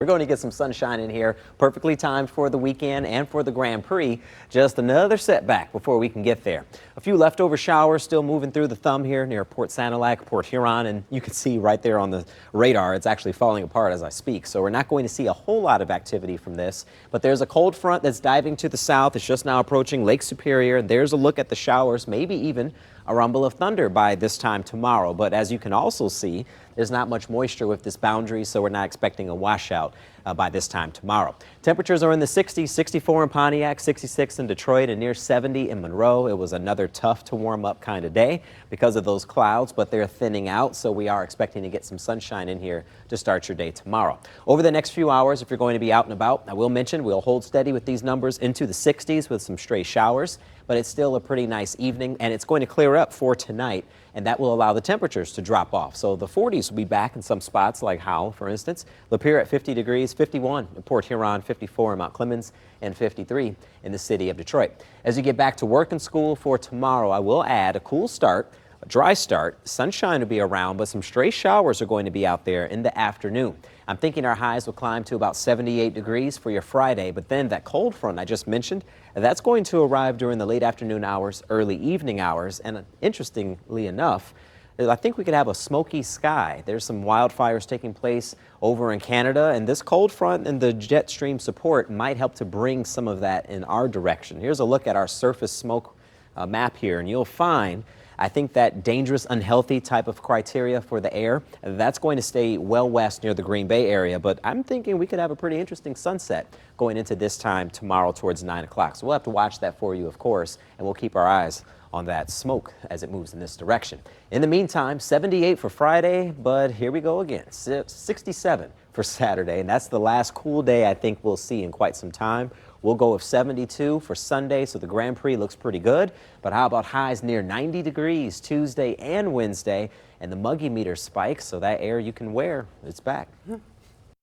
We're going to get some sunshine in here, perfectly timed for the weekend and for the Grand Prix. Just another setback before we can get there. A few leftover showers still moving through the thumb here near Port Sanilac, Port Huron, and you can see right there on the radar it's actually falling apart as I speak. So we're not going to see a whole lot of activity from this, but there's a cold front that's diving to the south. It's just now approaching Lake Superior. There's a look at the showers, maybe even a rumble of thunder by this time tomorrow. But as you can also see, there's not much moisture with this boundary, so we're not expecting a washout by this time tomorrow. Temperatures are in the 60s, 64 in Pontiac, 66 in Detroit, and near 70 in Monroe. It was another tough to warm up kind of day because of those clouds, but they're thinning out, so we are expecting to get some sunshine in here to start your day tomorrow. Over the next few hours, if you're going to be out and about, I will mention we'll hold steady with these numbers into the 60s with some stray showers, but it's still a pretty nice evening, and it's going to clear up for tonight, and that will allow the temperatures to drop off. So the 40s will be back in some spots like Howell, for instance. Lapeer at 50 degrees, 51 in Port Huron, 54 in Mount Clemens, and 53 in the city of Detroit. As you get back to work and school for tomorrow, I will add a cool start, a dry start. Sunshine will be around, but some stray showers are going to be out there in the afternoon. I'm thinking our highs will climb to about 78 degrees for your Friday, but then that cold front I just mentioned, that's going to arrive during the late afternoon hours, early evening hours, and interestingly enough, I think we could have a smoky sky. There's some wildfires taking place over in Canada, and this cold front and the jet stream support might help to bring some of that in our direction. Here's a look at our surface smoke map here, and you'll find I think that dangerous, unhealthy type of criteria for the air, that's going to stay well west near the Green Bay area. But I'm thinking we could have a pretty interesting sunset going into this time tomorrow towards 9 o'clock. So we'll have to watch that for you, of course, and we'll keep our eyes on that smoke as it moves in this direction. In the meantime, 78 for Friday, but here we go again, 67 for Saturday, and that's the last cool day I think we'll see in quite some time. We'll go with 72 for Sunday, so the Grand Prix looks pretty good. But how about highs near 90 degrees Tuesday and Wednesday, and the muggy meter spikes, so that air you can wear, it's back.